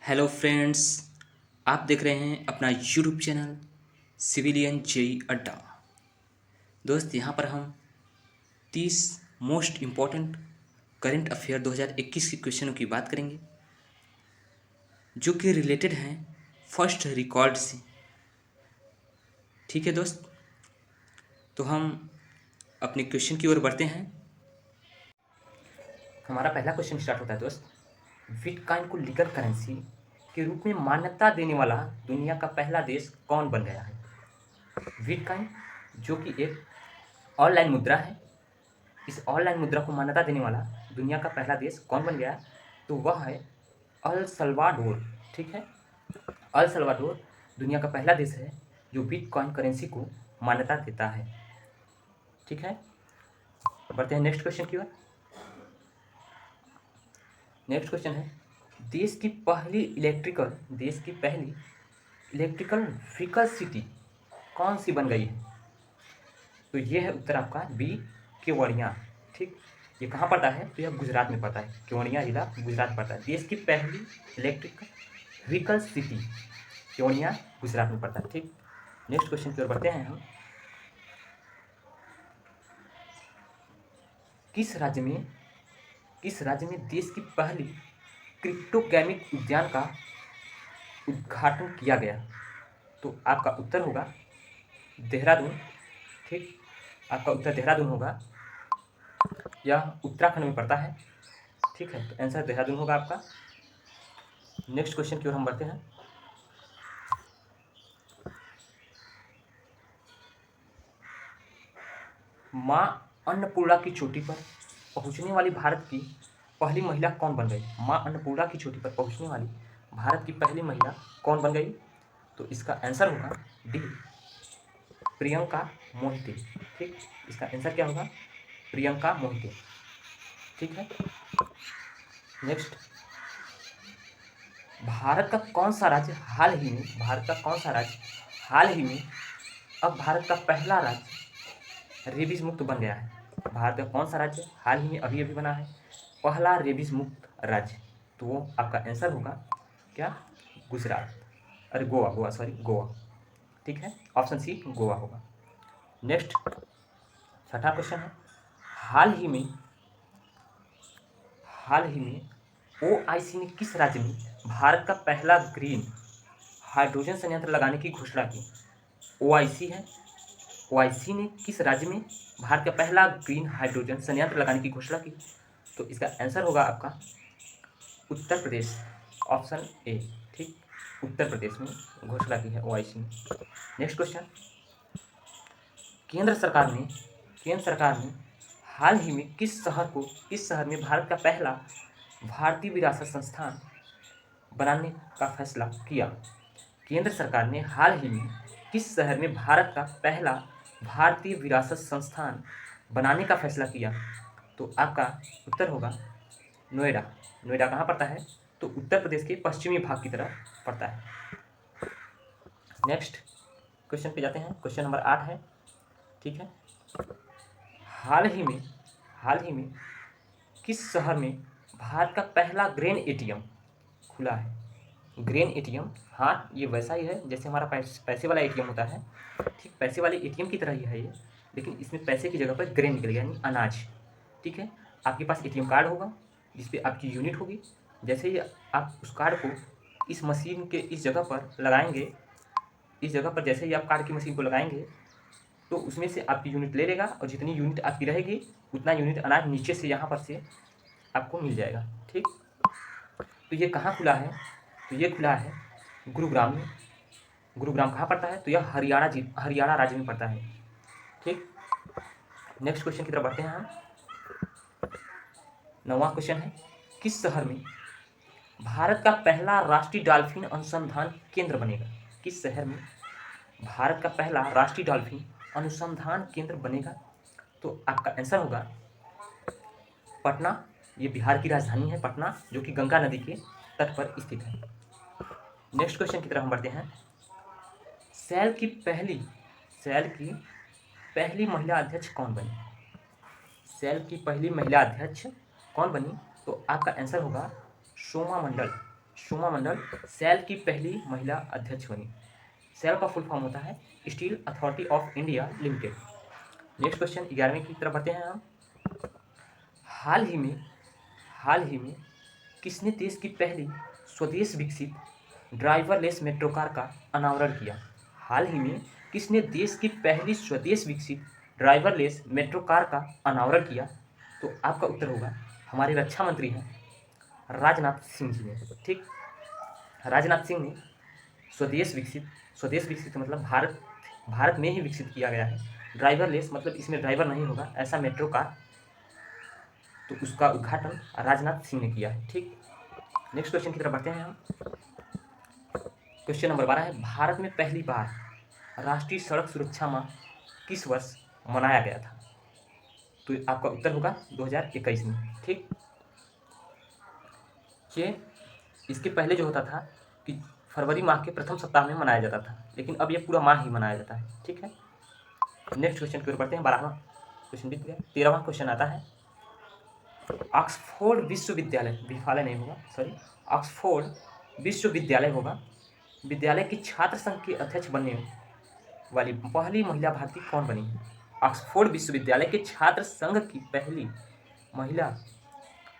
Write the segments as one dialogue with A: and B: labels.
A: Hello friends. आप देख रहे हैं अपना यूट्यूब चैनल सिविलियन जेई अड्डा। दोस्त, यहाँ पर हम 30 मोस्ट इम्पॉर्टेंट करंट अफेयर 2021 के क्वेश्चनों की बात करेंगे जो कि रिलेटेड हैं फर्स्ट रिकॉर्ड से। ठीक है दोस्त, तो हम अपने क्वेश्चन की ओर बढ़ते हैं। हमारा पहला क्वेश्चन स्टार्ट होता है दोस्त। बिटकॉइन को लीगल करेंसी के रूप में मान्यता देने वाला दुनिया का पहला देश कौन बन गया है? बिटकॉइन जो कि एक ऑनलाइन मुद्रा है, इस ऑनलाइन मुद्रा को मान्यता देने वाला दुनिया का पहला देश कौन बन गया? तो वह है अल सल्वाडोर। ठीक है, अल सल्वाडोर दुनिया का पहला देश है जो बिटकॉइन करेंसी को मान्यता देता है। ठीक है, बढ़ते हैं नेक्स्ट क्वेश्चन की ओर। नेक्स्ट क्वेश्चन है, देश की पहली इलेक्ट्रिकल व्हीकल सिटी कौन सी बन गई है? तो ये है उत्तर आपका बी, केवड़िया। ठीक, ये कहाँ पड़ता है? तो यह गुजरात में पड़ता है। केवड़िया जिला गुजरात पड़ता है। देश की पहली electrical vehicle city Kevadia Gujarat में पड़ता है। ठीक, नेक्स्ट क्वेश्चन की ओर बढ़ते हैं हम। किस राज्य में देश की पहली क्रिप्टोगेमिक उद्यान का उद्घाटन किया गया? तो आपका उत्तर होगा देहरादून। ठीक, आपका उत्तर देहरादून होगा। यह उत्तराखंड में पड़ता है। ठीक है, तो आंसर देहरादून होगा आपका। नेक्स्ट क्वेश्चन की ओर हम बढ़ते हैं। मां अन्नपूर्णा की चोटी पर पहुंचने वाली भारत की पहली महिला कौन बन गई? मां अन्नपूर्णा की चोटी पर पहुंचने वाली भारत की पहली महिला कौन बन गई? तो इसका आंसर होगा डी, प्रियंका मोहिते। ठीक, इसका आंसर क्या होगा? प्रियंका मोहिते। ठीक है, नेक्स्ट, भारत का कौन सा राज्य हाल ही में अब भारत का पहला राज्य रेबीज मुक्त बन गया है? भारत का कौन सा राज्य हाल ही में अभी बना है पहला रेबीज मुक्त राज्य? तो वो आपका आंसर होगा क्या? गुजरात, अरे गोवा। ठीक है, ऑप्शन सी गोवा होगा। नेक्स्ट, छठा क्वेश्चन है, हाल ही में ओआईसी ने किस राज्य में भारत का पहला ग्रीन हाइड्रोजन संयंत्र लगाने की घोषणा की? ओआईसी है, ओआईसी ने किस राज्य में भारत का पहला ग्रीन हाइड्रोजन संयंत्र लगाने की घोषणा की? तो इसका आंसर होगा आपका उत्तर प्रदेश, ऑप्शन ए। ठीक, उत्तर प्रदेश में घोषणा की है ओआईसी ने। नेक्स्ट क्वेश्चन, केंद्र सरकार ने हाल ही में किस शहर में भारत का पहला भारतीय विरासत संस्थान बनाने का फैसला किया? केंद्र सरकार ने हाल ही में किस शहर में भारत का पहला भारतीय विरासत संस्थान बनाने का फैसला किया? तो आपका उत्तर होगा नोएडा। नोएडा कहाँ पड़ता है? तो उत्तर प्रदेश के पश्चिमी भाग की तरफ पड़ता है। नेक्स्ट क्वेश्चन पे जाते हैं। क्वेश्चन नंबर 8 है। ठीक है, हाल ही में किस शहर में भारत का पहला ग्रेन एटीएम खुला है? ग्रेन एटीएम, हाँ, ये वैसा ही है जैसे हमारा पैसे वाला एटीएम होता है। ठीक, पैसे वाले एटीएम की तरह ही है ये, लेकिन इसमें पैसे की जगह पर ग्रेन निकल गया, यानी अनाज। ठीक है, आपके पास एटीएम कार्ड होगा जिस पे आपकी यूनिट होगी। जैसे ही आप उस कार्ड को इस मशीन के इस जगह पर लगाएंगे, इस जगह पर जैसे ही आप कार्ड की मशीन को लगाएंगे तो उसमें से आपकी यूनिट ले लेगा, और जितनी यूनिट आपकी रहेगी उतना यूनिट अनाज नीचे से यहाँ पर से आपको मिल जाएगा। ठीक, तो ये कहाँ खुला है? तो ये खुला है गुरुग्राम में। गुरुग्राम कहाँ पड़ता है? तो यह हरियाणा राज्य में पड़ता है। ठीक, नेक्स्ट क्वेश्चन की तरफ बढ़ते हैं हम। 9वां क्वेश्चन है, किस शहर में भारत का पहला राष्ट्रीय डॉल्फिन अनुसंधान केंद्र बनेगा? किस शहर में भारत का पहला राष्ट्रीय डॉल्फिन अनुसंधान केंद्र बनेगा? तो आपका आंसर होगा पटना। ये बिहार की राजधानी है पटना, जो कि गंगा नदी के तट पर स्थित है। नेक्स्ट क्वेश्चन की तरफ हम बढ़ते हैं। सेल की पहली महिला अध्यक्ष कौन बनी? सेल की पहली महिला अध्यक्ष कौन बनी? तो आपका आंसर होगा सोमा मंडल। सोमा मंडल सेल की पहली महिला अध्यक्ष बनी। सेल का फुल फॉर्म होता है steel authority of India limited. Next question 11वें की तरफ बढ़ते हैं हम। हाल ही में किसने देश की पहली स्वदेश विकसित ड्राइवरलेस मेट्रो कार का अनावरण किया? हाल ही में किसने देश की पहली स्वदेश विकसित ड्राइवरलेस मेट्रो कार का अनावरण किया? तो आपका उत्तर होगा हमारे रक्षा मंत्री हैं राजनाथ सिंह जी ने। ठीक, राजनाथ सिंह ने स्वदेश विकसित मतलब भारत में ही विकसित किया गया है। ड्राइवरलेस मतलब इसमें ड्राइवर नहीं होगा ऐसा मेट्रो कार, तो उसका उद्घाटन राजनाथ सिंह ने किया है। ठीक, नेक्स्ट क्वेश्चन की तरफ बढ़ते हैं हम। क्वेश्चन नंबर 12 है, भारत में पहली बार राष्ट्रीय सड़क सुरक्षा माह किस वर्ष मनाया गया था? तो आपका उत्तर होगा 2021 में। ठीक, ये इसके पहले जो होता था कि फरवरी माह के प्रथम सप्ताह में मनाया जाता था, लेकिन अब ये पूरा माह ही मनाया जाता है। ठीक है, नेक्स्ट क्वेश्चन की ओर बढ़ते हैं। 12वां क्वेश्चन बीत गया। 13वां क्वेश्चन आता है, ऑक्सफोर्ड विश्वविद्यालय होगा, विद्यालय की छात्र संघ के अध्यक्ष बनने वाली पहली महिला भारतीय कौन बनी है? ऑक्सफोर्ड विश्वविद्यालय के छात्र संघ की पहली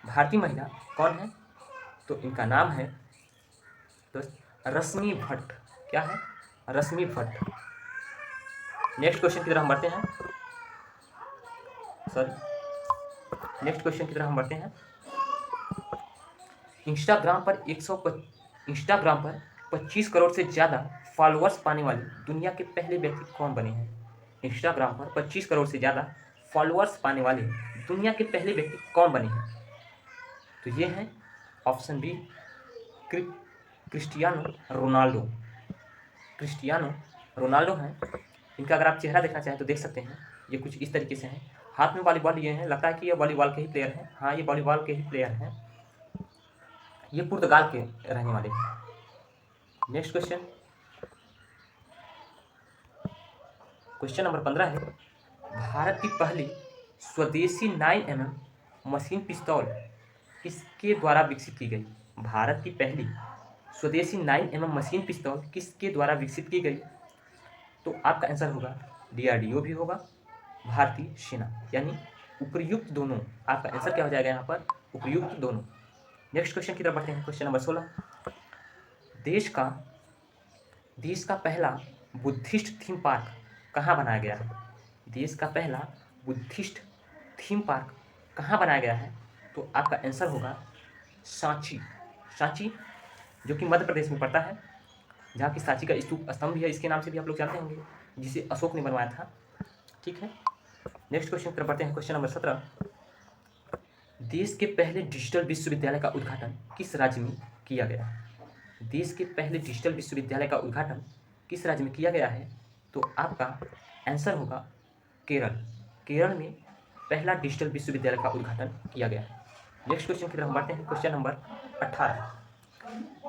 A: भारतीय महिला कौन है? तो इनका नाम है रश्मि भट्ट। क्या है? रश्मि भट्ट। नेक्स्ट क्वेश्चन की तरफ हम बढ़ते हैं। इंस्टाग्राम पर 25 करोड़ से ज़्यादा फॉलोअर्स पाने वाले दुनिया के पहले व्यक्ति कौन बने हैं? इंस्टाग्राम पर 25 करोड़ से ज़्यादा फॉलोअर्स पाने वाले दुनिया के पहले व्यक्ति कौन बने हैं? तो ये हैं ऑप्शन बी क्रिस्टियानो रोनाल्डो हैं। इनका अगर आप चेहरा देखना चाहें तो देख सकते हैं, ये कुछ इस तरीके से हैं, हाथ में वॉलीबॉल लिए हैं, लगता है कि ये वॉलीबॉल के ही प्लेयर हैं। हाँ, ये वॉलीबॉल के ही प्लेयर हैं, ये पुर्तगाल के रहने वाले हैं। नेक्स्ट क्वेश्चन नंबर 15 है, भारत की पहली स्वदेशी 9mm मशीन पिस्तौल किसके द्वारा विकसित की गई? भारत की पहली स्वदेशी 9mm मशीन पिस्तौल किसके द्वारा विकसित की गई? तो आपका आंसर होगा DRDO भी होगा, भारतीय सेना, यानी उपयुक्त दोनों। आपका आंसर क्या हो जाएगा यहाँ पर? उपयुक्त दोनों। नेक्स्ट क्वेश्चन की तरफ बढ़ते हैं। क्वेश्चन नंबर 16, देश का पहला बुद्धिस्ट थीम पार्क कहाँ बनाया गया है? देश का पहला बुद्धिस्ट थीम पार्क कहाँ बनाया गया है? तो आपका आंसर होगा सांची, जो कि मध्य प्रदेश में पड़ता है, जहाँ की सांची का स्तंभ भी है, इसके नाम से भी आप लोग जानते होंगे, जिसे अशोक ने बनवाया था। ठीक है, नेक्स्ट क्वेश्चन की तरफ बढ़ते हैं। क्वेश्चन नंबर 17, देश के पहले डिजिटल विश्वविद्यालय का उद्घाटन किस राज्य में किया गया? देश के पहले डिजिटल विश्वविद्यालय का उद्घाटन किस राज्य में किया गया है? तो आपका आंसर होगा केरल में पहला डिजिटल विश्वविद्यालय का उद्घाटन किया गया है। नेक्स्ट क्वेश्चन की तरफ बढ़ते हैं। क्वेश्चन नंबर 18,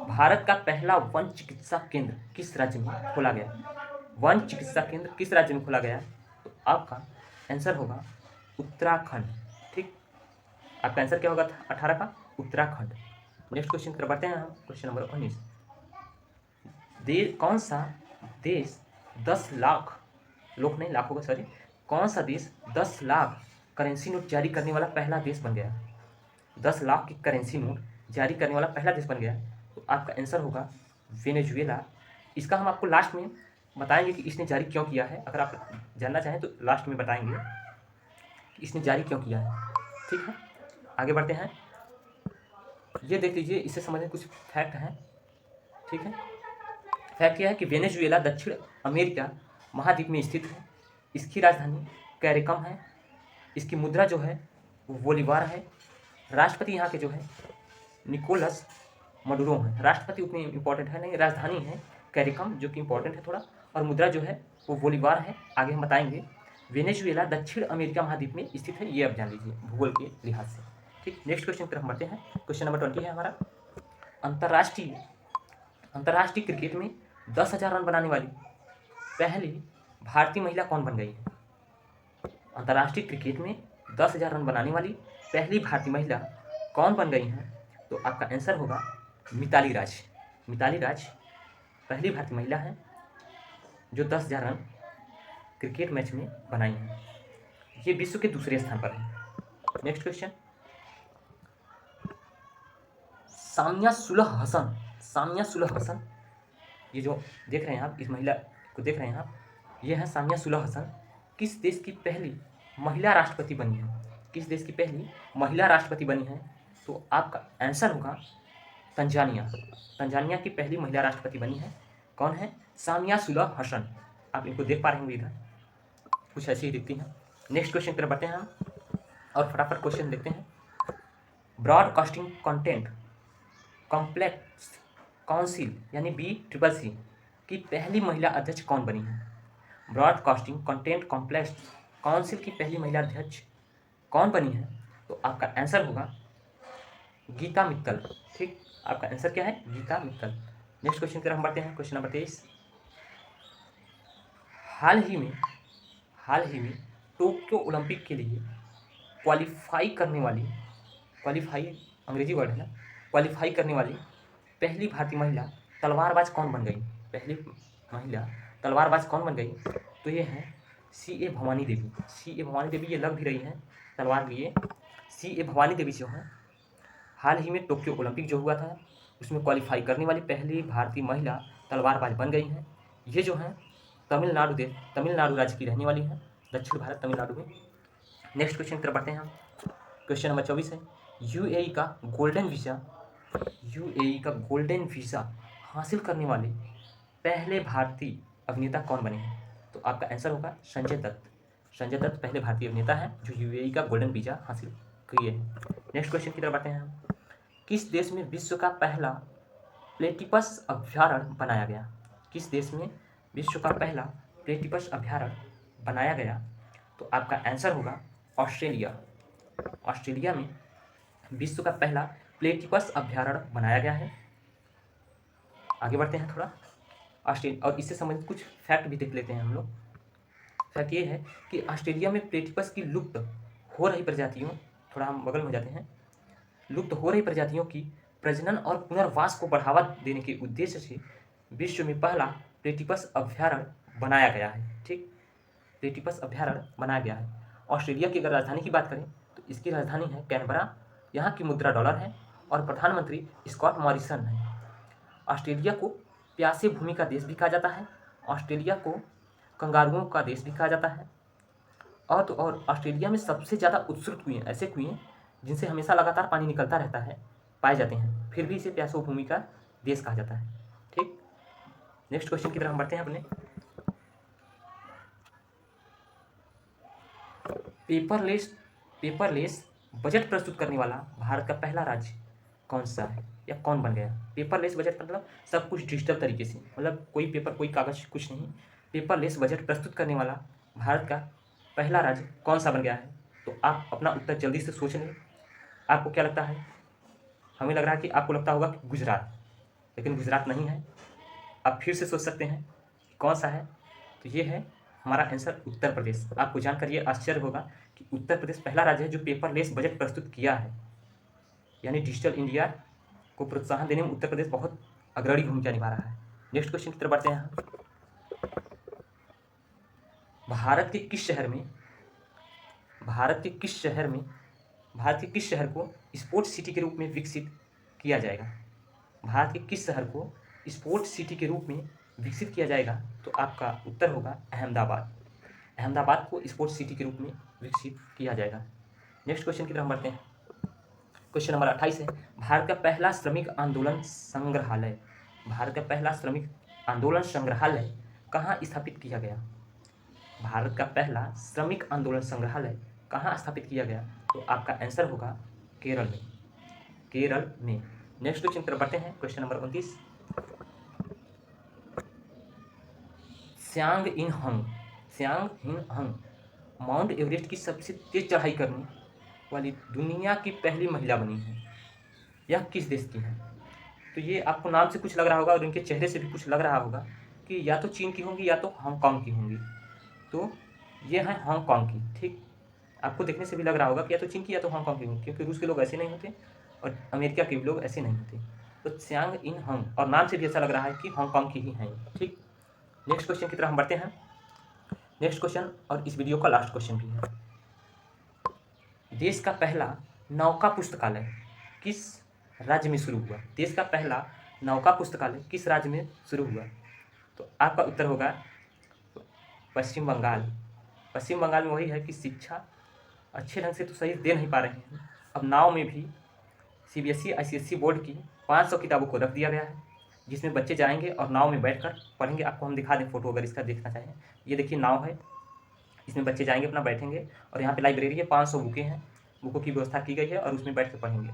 A: भारत का पहला वन चिकित्सा केंद्र किस राज्य में खोला गया? वन चिकित्सा केंद्र किस राज्य में खोला गया? तो आपका आंसर होगा उत्तराखंड। ठीक, आपका आंसर क्या होगा 18 का? उत्तराखंड। नेक्स्ट क्वेश्चन की तरफ बढ़ते हैं हम। क्वेश्चन नंबर 19, कौन सा देश 10 लाख करेंसी नोट जारी करने वाला पहला देश बन गया? 10 लाख की करेंसी नोट जारी करने वाला पहला देश बन गया? तो आपका आंसर होगा वेनेजुएला। इसका हम आपको लास्ट में बताएंगे कि इसने जारी क्यों किया है। अगर आप जानना चाहें तो लास्ट में बताएंगे कि इसने जारी क्यों किया है। ठीक है, आगे बढ़ते हैं। ये देख लीजिए, इससे संबंधित कुछ फैक्ट हैं। ठीक है, फैक्ट यह है कि वेनेजुएला दक्षिण अमेरिका महाद्वीप में स्थित है। इसकी राजधानी कैरिकम है। इसकी मुद्रा जो है वो बोलीवार है। राष्ट्रपति यहाँ के जो है निकोलस मडुरो हैं। राष्ट्रपति उतनी इंपॉर्टेंट है नहीं, राजधानी है कैरिकम जो कि इंपॉर्टेंट है थोड़ा, और मुद्रा जो है वो बोलीवार है। आगे हम बताएंगे। वेनेजुएला दक्षिण अमेरिका महाद्वीप में स्थित है, ये आप जान लीजिए भूगोल के लिहाज से। ठीक, नेक्स्ट क्वेश्चन की तरफ बढ़ते हैं। क्वेश्चन नंबर 20 है हमारा, अंतर्राष्ट्रीय क्रिकेट में 10,000 रन बनाने वाली पहली भारतीय महिला कौन बन गई है? अंतर्राष्ट्रीय क्रिकेट में 10,000 रन बनाने वाली पहली भारतीय महिला कौन बन गई है? तो आपका आंसर होगा मिताली राज। मिताली राज पहली भारतीय महिला है जो 10,000 रन क्रिकेट मैच में बनाई है। ये विश्व के दूसरे स्थान पर है। नेक्स्ट क्वेश्चन, सामिया सुलह हसन। सामिया सुलह हसन, ये जो देख रहे हैं आप, इस महिला को देख रहे हैं आप, ये है सामिया सुलह हसन। किस देश की पहली महिला राष्ट्रपति बनी है? किस देश की पहली महिला राष्ट्रपति बनी है? तो आपका आंसर होगा तंजानिया। तंजानिया की पहली महिला राष्ट्रपति बनी है। कौन है? सामिया सुलह हसन। आप इनको देख पा रहे होंगे, इधर कुछ ऐसी ही दिखती हैं। नेक्स्ट क्वेश्चन की तरफ बढ़ते हैं हम और फटाफट क्वेश्चन देखते हैं। ब्रॉडकास्टिंग कंटेंट कॉम्प्लेक्स काउंसिल यानी BCCC की पहली महिला अध्यक्ष कौन बनी है? ब्रॉडकास्टिंग कंटेंट कॉम्प्लेक्स काउंसिल की पहली महिला अध्यक्ष कौन बनी है? तो आपका आंसर होगा गीता मित्तल। ठीक, आपका आंसर क्या है? गीता मित्तल। नेक्स्ट क्वेश्चन की तरफ हम बढ़ते हैं, क्वेश्चन नंबर 23। हाल ही में टोक्यो ओलंपिक के लिए क्वालिफाई अंग्रेजी वर्ड है ना, क्वालिफाई करने वाली पहली भारतीय महिला तलवारबाज कौन बन गई? पहली महिला तलवारबाज कौन बन गई? तो ये है CA भवानी देवी। CA भवानी देवी, ये लग भी रही है तलवार लिए। CA भवानी देवी जो है हाल ही में टोक्यो ओलंपिक जो हुआ था उसमें क्वालिफाई करने वाली पहली भारतीय महिला तलवारबाज बन गई हैं। ये जो है तमिलनाडु राज्य की रहने वाली है, दक्षिण भारत तमिलनाडु में। नेक्स्ट क्वेश्चन की तरफ बढ़ते हैं हम। क्वेश्चन नंबर 24 है, UAE का गोल्डन वीज़ा हासिल करने वाले पहले भारतीय अभिनेता कौन बने हैं? तो आपका आंसर होगा संजय दत्त। संजय दत्त पहले भारतीय अभिनेता हैं जो UAE का गोल्डन वीज़ा हासिल किए हैं। नेक्स्ट क्वेश्चन की तरफ बढ़ते हैं हम। किस देश में विश्व का पहला प्लेटिपस अभयारण्य बनाया गया? किस देश में विश्व का पहला प्लेटिपस अभयारण्य बनाया गया? तो आपका आंसर होगा ऑस्ट्रेलिया। ऑस्ट्रेलिया में विश्व का पहला प्लेटिपस अभयारण्य बनाया गया है। आगे बढ़ते हैं थोड़ा ऑस्ट्रेलिया, और इससे संबंधित कुछ फैक्ट भी देख लेते हैं हम लोग। फैक्ट ये है कि ऑस्ट्रेलिया में प्लेटिपस की लुप्त हो रही प्रजातियों, थोड़ा हम बगल में हो जाते हैं, लुप्त हो रही प्रजातियों की प्रजनन और पुनर्वास को बढ़ावा देने के उद्देश्य से विश्व में पहला प्लेटिपस अभयारण्य बनाया गया है। ठीक, प्लेटिपस अभयारण्य बनाया गया है। ऑस्ट्रेलिया की अगर राजधानी की बात करें तो इसकी राजधानी है कैनबरा, यहाँ की मुद्रा डॉलर है और प्रधानमंत्री स्कॉट मॉरिसन है। ऑस्ट्रेलिया को प्यासी भूमि का देश भी कहा जाता है। ऑस्ट्रेलिया को कंगारुओं का देश भी कहा जाता है। और तो और ऑस्ट्रेलिया में सबसे ज़्यादा उत्सुक कुएं, ऐसे कुएं जिनसे हमेशा लगातार पानी निकलता रहता है, पाए जाते हैं, फिर भी इसे प्यासी भूमि का देश कहा जाता है। ठीक, नेक्स्ट क्वेश्चन की तरफ हम बढ़ते हैं अपने। पेपरलेस बजट प्रस्तुत करने वाला भारत का पहला राज्य कौन सा है या कौन बन गया? पेपरलेस बजट मतलब सब कुछ डिजिटल तरीके से, मतलब कोई पेपर कोई कागज कुछ नहीं। पेपरलेस बजट प्रस्तुत करने वाला भारत का पहला राज्य कौन सा बन गया है? तो आप अपना उत्तर जल्दी से सोच लें। आपको क्या लगता है? हमें लग रहा है कि आपको लगता होगा कि गुजरात, लेकिन गुजरात नहीं है। आप फिर से सोच सकते हैं कौन सा है। तो ये है हमारा आंसर उत्तर प्रदेश। आपको जानकर ये आश्चर्य होगा कि उत्तर प्रदेश पहला राज्य है जो पेपरलेस बजट प्रस्तुत किया है, यानी डिजिटल इंडिया को प्रोत्साहन देने में उत्तर प्रदेश बहुत अग्रणी भूमिका निभा रहा है। नेक्स्ट क्वेश्चन की तरफ बढ़ते हैं। भारत के किस शहर को स्पोर्ट्स सिटी के रूप में विकसित किया जाएगा? भारत के किस शहर को स्पोर्ट्स सिटी के रूप में विकसित किया जाएगा? तो आपका उत्तर होगा अहमदाबाद। अहमदाबाद को स्पोर्ट्स सिटी के रूप में विकसित किया जाएगा। नेक्स्ट क्वेश्चन की तरफ हम बढ़ते हैं। क्वेश्चन नंबर 28 है, भारत का पहला श्रमिक आंदोलन संग्रहालय कहाँ स्थापित किया गया? भारत का पहला श्रमिक आंदोलन संग्रहालय कहाँ स्थापित किया गया? तो आपका आंसर होगा केरल में। नेक्स्ट क्वेश्चन की तरफ बढ़ते हैं। क्वेश्चन नंबर 29, त्सांग इन हंग माउंट एवरेस्ट की सबसे तेज चढ़ाई करने वाली दुनिया की पहली महिला बनी है। यह किस देश की है? तो ये आपको नाम से कुछ लग रहा होगा और इनके चेहरे से भी कुछ लग रहा होगा कि या तो चीन की होंगी या तो हांगकांग की होंगी। तो ये है हांगकांग की। ठीक, आपको देखने से भी लग रहा होगा कि या तो चीन की या तो हांगकांग की होंगी, क्योंकि रूस के लोग ऐसे नहीं होते और अमेरिका के भी लोग ऐसे नहीं होते। तो त्सांग इन हंग, और नाम से भी ऐसा लग रहा है कि हांगकांग की ही हैं। ठीक, नेक्स्ट क्वेश्चन की तरफ हम बढ़ते हैं। नेक्स्ट क्वेश्चन, और इस वीडियो का लास्ट क्वेश्चन भी है। देश का पहला नौका पुस्तकालय किस राज्य में शुरू हुआ? देश का पहला नौका पुस्तकालय किस राज्य में शुरू हुआ? तो आपका उत्तर होगा पश्चिम बंगाल। पश्चिम बंगाल में वही है कि शिक्षा अच्छे ढंग से तो सही दे नहीं पा रहे हैं। अब नाव में भी CBSE ICSE बोर्ड की 500 किताबों को रख दिया गया है, जिसमें बच्चे जाएंगे और नाव में बैठकर पढ़ेंगे। आपको हम दिखा दें फोटो, अगर इसका देखना चाहें। ये देखिए नाव है, इसमें बच्चे जाएंगे, अपना बैठेंगे, और यहाँ पे लाइब्रेरी है, 500 बुकें हैं, बुकों की व्यवस्था की गई है, और उसमें बैठ कर पढ़ेंगे।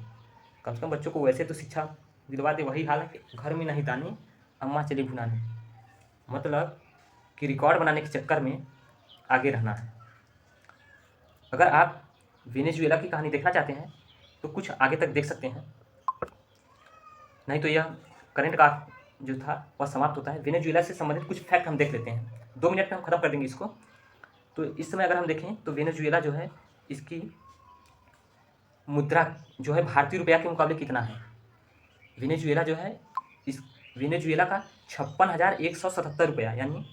A: कम से कम बच्चों को वैसे तो शिक्षा दिलवा दे। वही हाल है कि घर में नहीं दानी, अम्मा चली भुनाने, मतलब कि रिकॉर्ड बनाने के चक्कर में आगे रहना है। अगर आप वेनेजुएला की कहानी देखना चाहते हैं तो कुछ आगे तक देख सकते हैं, नहीं तो यह करंट का जो था वह समाप्त होता है। वेनेजुएला से संबंधित कुछ फैक्ट हम देख लेते हैं, 2 मिनट में हम खत्म कर देंगे इसको। तो इस समय अगर हम देखें तो वेनेजुएला जो है, इसकी मुद्रा जो है भारतीय रुपया के मुकाबले कितना है? वेनेजुएला जो है, इस वेनेजुएला का 56,177 रुपया, यानी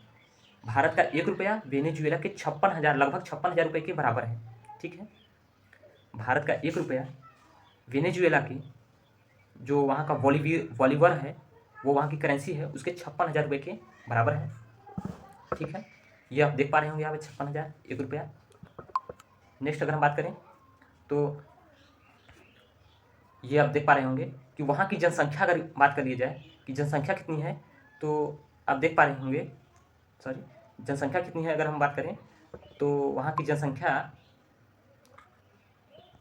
A: भारत का 1 रुपया वेनेजुएला के 56,000, लगभग 56,000 रुपये के बराबर है। ठीक है, भारत का 1 रुपया वेनेजुएला की जो वहाँ का बॉलीवर है, वो वहाँ की करेंसी है, उसके 56,000 रुपये के बराबर है। ठीक है, ये आप देख पा रहे होंगे यहाँ पे 56,000 1 रुपया। नेक्स्ट अगर हम बात करें तो ये आप देख पा रहे होंगे कि वहाँ की जनसंख्या, अगर बात कर ली जाए कि जनसंख्या कितनी है, तो आप देख पा रहे होंगे, जनसंख्या कितनी है अगर हम बात करें तो वहाँ की जनसंख्या,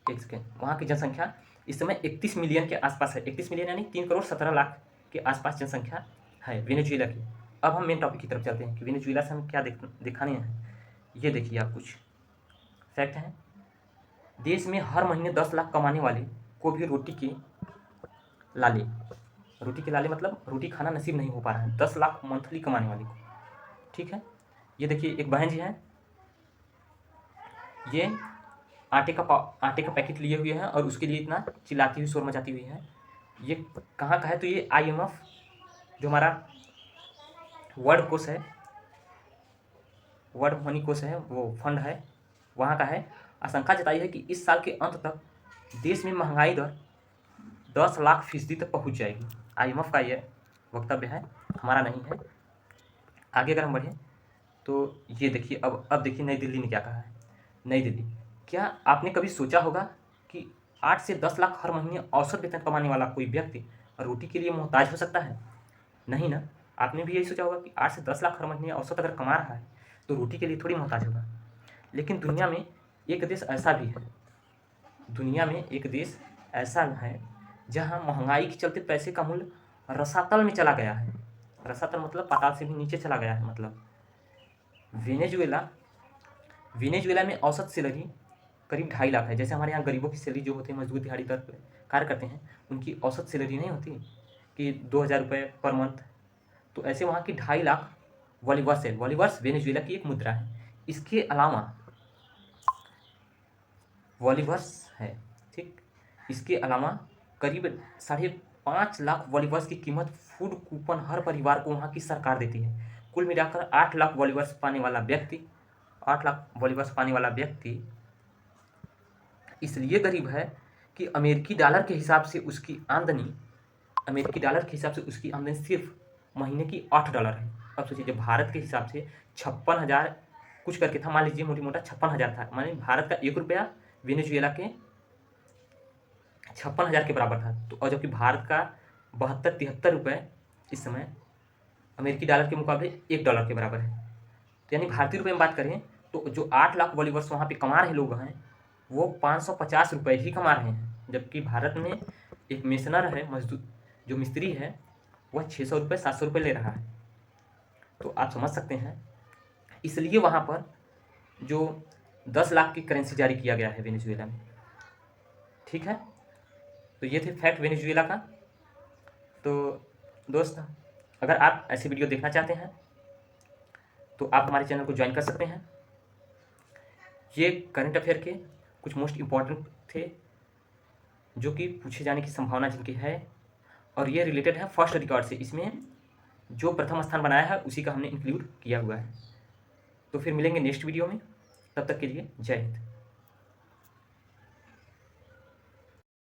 A: एक सेकेंड, वहाँ की जनसंख्या इस समय 31 मिलियन के आसपास है। 31 मिलियन यानी 3 करोड़ 17 लाख के आसपास जनसंख्या है वेनेजुएला की। अब हम मेन टॉपिक की तरफ चलते हैं कि वेनेजुएला से हम क्या दिखाने हैं। ये देखिए, आप कुछ फैक्ट हैं। देश में हर महीने 10 लाख कमाने वाले को भी रोटी के लाले मतलब रोटी खाना नसीब नहीं हो पा रहा है, 10 लाख मंथली कमाने वाले को। ठीक है, ये देखिए एक बहन जी हैं, ये आटे का पैकेट लिए हुए हैं और उसके लिए इतना चिल्लाती हुई, शोर मचाती हुई है। ये कहाँ का है? तो ये IMF जो हमारा वर्ल्ड कोष है, वर्ल्ड मनी कोष है, वो फंड है, वहाँ का है। आशंका जताई है कि इस साल के अंत तक देश में महंगाई दर 10 लाख फीसदी तक पहुँच जाएगी। IMF का ये वक्तव्य है, हमारा नहीं है। आगे अगर हम बढ़ें तो ये देखिए, अब देखिए नई दिल्ली ने क्या कहा है। नई दिल्ली, क्या आपने कभी सोचा होगा कि 8 से 10 लाख हर महीने औसत वेतन कमाने वाला कोई व्यक्ति रोटी के लिए मोहताज हो सकता है? नहीं ना। आपने भी यही सोचा होगा कि 8 से 10 लाख हर महीने औसत अगर कमा रहा है तो रोटी के लिए थोड़ी मोहताज होगा। लेकिन दुनिया में एक देश ऐसा भी है, दुनिया में एक देश ऐसा है जहाँ महंगाई के चलते पैसे का मूल्य रसातल में चला गया है। रसातल मतलब पाताल से भी नीचे चला गया है। मतलब वेनेजुएला में औसत सैलरी करीब 2.5 लाख है। जैसे हमारे यहाँ गरीबों की सैलरी जो होती है, मजदूर दिहाड़ी पर कार्य करते हैं, उनकी औसत सैलरी नहीं होती कि 2,000 रुपये पर मंथ, तो ऐसे वहाँ की 2.5 लाख बॉलीवर्स है। बॉलीवर्स वेनेजुएला की एक मुद्रा है। इसके अलावा बॉलीवर्स है, ठीक, इसके अलावा करीब 5.5 लाख बॉलीवर्स की कीमत फूड कूपन हर परिवार को वहाँ की सरकार देती है। कुल मिलाकर 8 लाख बॉलीवर्स पाने वाला व्यक्ति, 8 लाख बॉलीवर्स पाने वाला व्यक्ति इसलिए गरीब है कि अमेरिकी डॉलर के हिसाब से उसकी आमदनी सिर्फ महीने की $8 है। अब सोचिए, जब भारत के हिसाब से 56,000 कुछ करके था, मान लीजिए मोटी मोटा 56,000 था, माने भारत का 1 रुपया वेनेजुएला के 56,000 के बराबर था। तो और जबकि भारत का 72-73 रुपये इस समय अमेरिकी डॉलर के मुकाबले $1 के बराबर है। तो यानी भारतीय रुपये में बात करें तो जो 8 लाख बॉलीवर्स वहाँ पे कमा रहे लोग हैं, वो 550 रुपये ही कमा रहे हैं। जबकि भारत में एक मेसनर है, मजदूर जो मिस्त्री है, वह 600 रुपये 700 रुपये ले रहा है। तो आप समझ सकते हैं, इसलिए वहाँ पर जो 10 लाख की करेंसी जारी किया गया है वेनेजुएला में। ठीक है, तो ये थे फैक्ट वेनेजुएला का। तो दोस्त, अगर आप ऐसी वीडियो देखना चाहते हैं तो आप हमारे चैनल को ज्वाइन कर सकते हैं। ये करंट अफेयर के कुछ मोस्ट इम्पॉर्टेंट थे जो कि पूछे जाने की संभावना जिनकी है, और ये रिलेटेड है फर्स्ट रिकॉर्ड से, इसमें जो प्रथम स्थान बनाया है उसी का हमने इंक्लूड किया हुआ है। तो फिर मिलेंगे नेक्स्ट वीडियो में, तब तक के लिए जय हिंद।